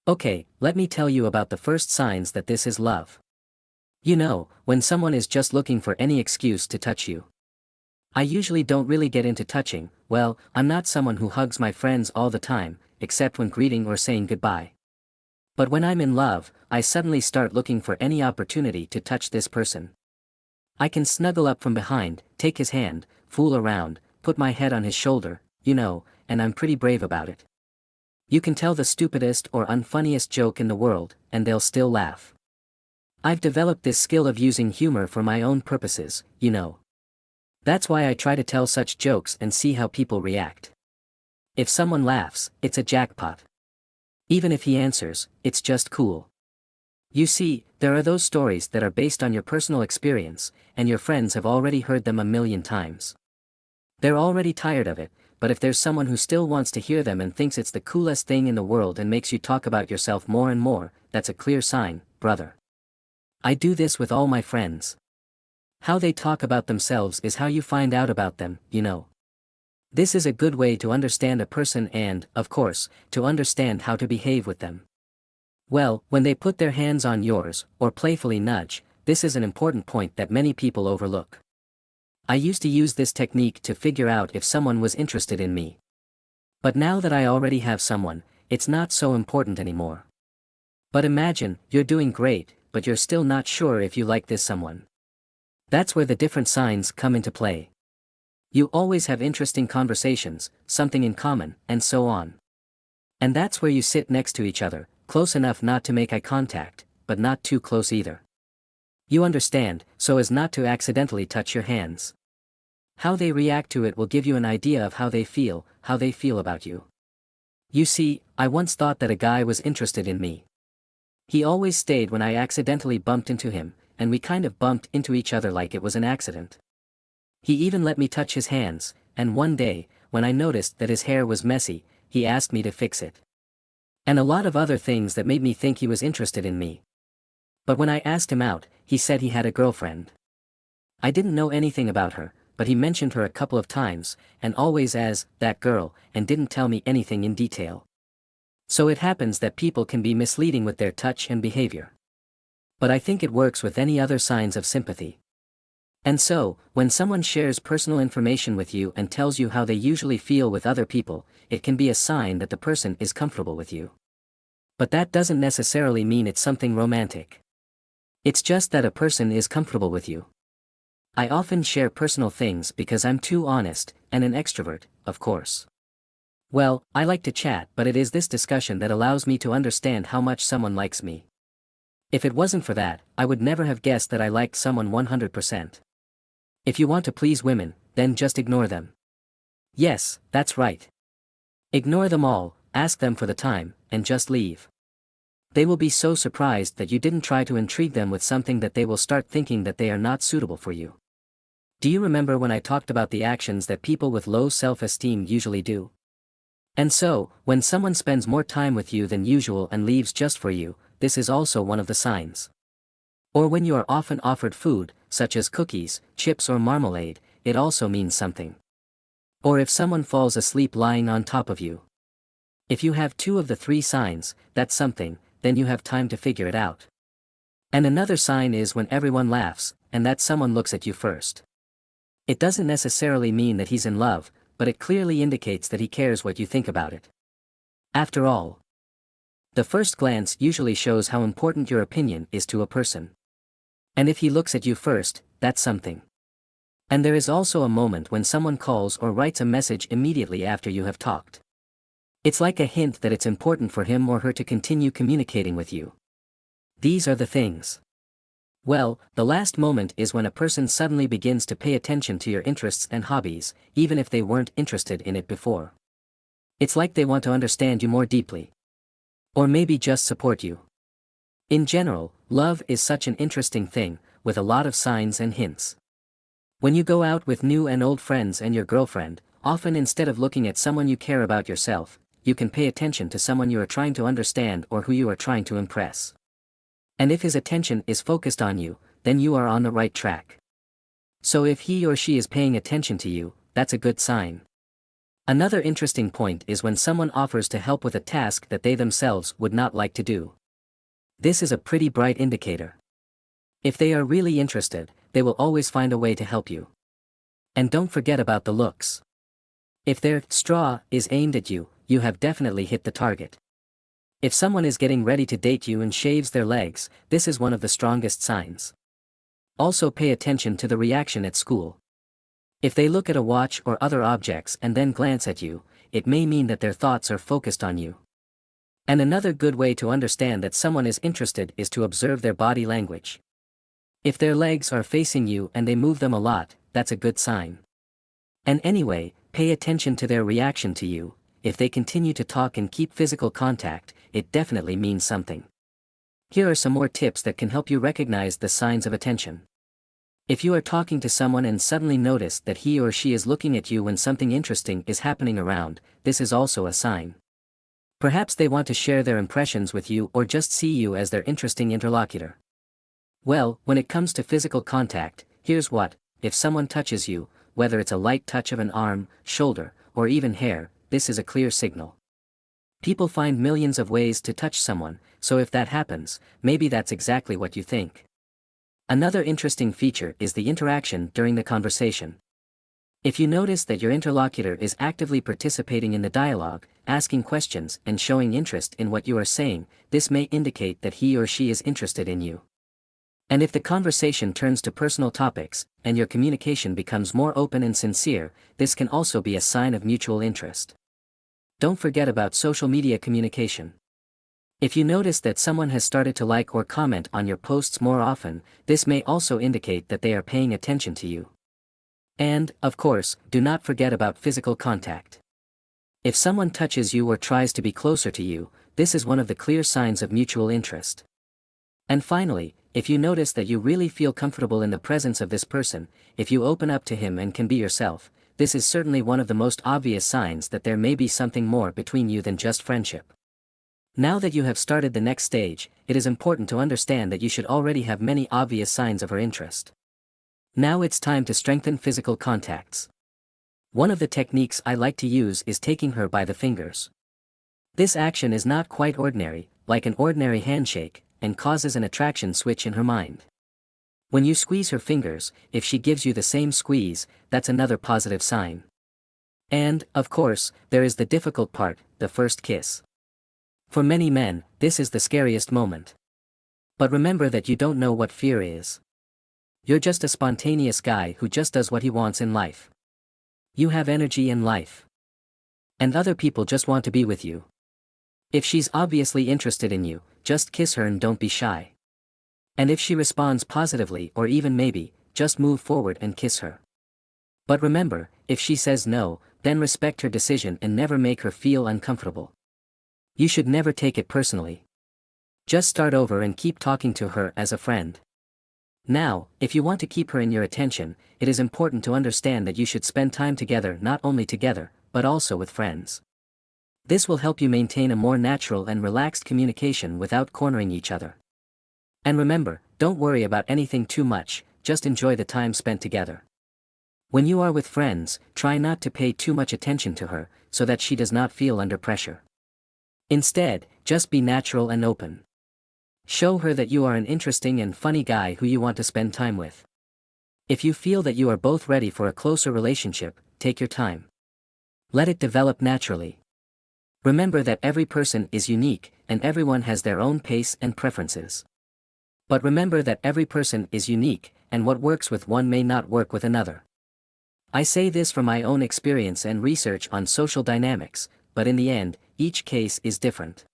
Okay, let me tell you about the first signs that this is love. You know, when someone is just looking for any excuse to touch you. I usually don't really get into touching. Well, I'm not someone who hugs my friends all the time, except when greeting or saying goodbye. But when I'm in love, I suddenly start looking for any opportunity to touch this person. I can snuggle up from behind, take his hand, fool around, put my head on his shoulder, and I'm pretty brave about it. You can tell the stupidest or unfunniest joke in the world, and they'll still laugh. I've developed this skill of using humor for my own purposes. That's why I try to tell such jokes and see how people react. If someone laughs, it's a jackpot. Even if he answers, it's just cool. You see, there are those stories that are based on your personal experience, and your friends have already heard them a million times. They're already tired of it, but if there's someone who still wants to hear them and thinks it's the coolest thing in the world and makes you talk about yourself more and more, that's a clear sign, brother. I do this with all my friends. How they talk about themselves is how you find out about them. This is a good way to understand a person and, of course, to understand how to behave with them. Well, when they put their hands on yours, or playfully nudge, this is an important point that many people overlook. I used to use this technique to figure out if someone was interested in me. But now that I already have someone, it's not so important anymore. But imagine, you're doing great, but you're still not sure if you like this someone. That's where the different signs come into play. You always have interesting conversations, something in common, and so on. And that's where you sit next to each other, close enough not to make eye contact, but not too close either. You understand, so as not to accidentally touch your hands. How they react to it will give you an idea of how they feel about you. You see, I once thought that a guy was interested in me. He always stayed when I accidentally bumped into him, and we kind of bumped into each other like it was an accident. He even let me touch his hands, and one day, when I noticed that his hair was messy, he asked me to fix it. And a lot of other things that made me think he was interested in me. But when I asked him out, he said he had a girlfriend. I didn't know anything about her, but he mentioned her a couple of times, and always as, that girl, and didn't tell me anything in detail. So it happens that people can be misleading with their touch and behavior. But I think it works with any other signs of sympathy. And so, when someone shares personal information with you and tells you how they usually feel with other people, it can be a sign that the person is comfortable with you. But that doesn't necessarily mean it's something romantic. It's just that a person is comfortable with you. I often share personal things because I'm too honest, and an extrovert, of course. Well, I like to chat, but it is this discussion that allows me to understand how much someone likes me. If it wasn't for that, I would never have guessed that I liked someone 100%. If you want to please women, then just ignore them. Yes, that's right. Ignore them all, ask them for the time, and just leave. They will be so surprised that you didn't try to intrigue them with something that they will start thinking that they are not suitable for you. Do you remember when I talked about the actions that people with low self-esteem usually do? And so, when someone spends more time with you than usual and leaves just for you, this is also one of the signs. Or when you are often offered food, such as cookies, chips or marmalade, it also means something. Or if someone falls asleep lying on top of you. If you have two of the three signs, that's something, then you have time to figure it out. And another sign is when everyone laughs, and that someone looks at you first. It doesn't necessarily mean that he's in love, but it clearly indicates that he cares what you think about it. After all, the first glance usually shows how important your opinion is to a person. And if he looks at you first, that's something. And there is also a moment when someone calls or writes a message immediately after you have talked. It's like a hint that it's important for him or her to continue communicating with you. These are the things. Well, the last moment is when a person suddenly begins to pay attention to your interests and hobbies, even if they weren't interested in it before. It's like they want to understand you more deeply. Or maybe just support you. In general, love is such an interesting thing, with a lot of signs and hints. When you go out with new and old friends and your girlfriend, often instead of looking at someone you care about yourself, you can pay attention to someone you are trying to understand or who you are trying to impress. And if his attention is focused on you, then you are on the right track. So if he or she is paying attention to you, that's a good sign. Another interesting point is when someone offers to help with a task that they themselves would not like to do. This is a pretty bright indicator. If they are really interested, they will always find a way to help you. And don't forget about the looks. If their straw is aimed at you, you have definitely hit the target. If someone is getting ready to date you and shaves their legs, this is one of the strongest signs. Also pay attention to the reaction at school. If they look at a watch or other objects and then glance at you, it may mean that their thoughts are focused on you. And another good way to understand that someone is interested is to observe their body language. If their legs are facing you and they move them a lot, that's a good sign. And anyway, pay attention to their reaction to you. If they continue to talk and keep physical contact, it definitely means something. Here are some more tips that can help you recognize the signs of attention. If you are talking to someone and suddenly notice that he or she is looking at you when something interesting is happening around, this is also a sign. Perhaps they want to share their impressions with you or just see you as their interesting interlocutor. Well, when it comes to physical contact, here's what: if someone touches you, whether it's a light touch of an arm, shoulder, or even hair, this is a clear signal. People find millions of ways to touch someone, so if that happens, maybe that's exactly what you think. Another interesting feature is the interaction during the conversation. If you notice that your interlocutor is actively participating in the dialogue, asking questions and showing interest in what you are saying, this may indicate that he or she is interested in you. And if the conversation turns to personal topics, and your communication becomes more open and sincere, this can also be a sign of mutual interest. Don't forget about social media communication. If you notice that someone has started to like or comment on your posts more often, this may also indicate that they are paying attention to you. And, of course, do not forget about physical contact. If someone touches you or tries to be closer to you, this is one of the clear signs of mutual interest. And finally, if you notice that you really feel comfortable in the presence of this person, if you open up to him and can be yourself, this is certainly one of the most obvious signs that there may be something more between you than just friendship. Now that you have started the next stage, it is important to understand that you should already have many obvious signs of her interest. Now it's time to strengthen physical contacts. One of the techniques I like to use is taking her by the fingers. This action is not quite ordinary, like an ordinary handshake, and causes an attraction switch in her mind. When you squeeze her fingers, if she gives you the same squeeze, that's another positive sign. And, of course, there is the difficult part, the first kiss. For many men, this is the scariest moment. But remember that you don't know what fear is. You're just a spontaneous guy who just does what he wants in life. You have energy in life. And other people just want to be with you. If she's obviously interested in you, just kiss her and don't be shy. And if she responds positively or even maybe, just move forward and kiss her. But remember, if she says no, then respect her decision and never make her feel uncomfortable. You should never take it personally. Just start over and keep talking to her as a friend. Now, if you want to keep her in your attention, it is important to understand that you should spend time together, not only together, but also with friends. This will help you maintain a more natural and relaxed communication without cornering each other. And remember, don't worry about anything too much, just enjoy the time spent together. When you are with friends, try not to pay too much attention to her, so that she does not feel under pressure. Instead, just be natural and open. Show her that you are an interesting and funny guy who you want to spend time with. If you feel that you are both ready for a closer relationship, take your time. Let it develop naturally. Remember that every person is unique, and everyone has their own pace and preferences. But remember that every person is unique, and what works with one may not work with another. I say this from my own experience and research on social dynamics, but in the end, each case is different.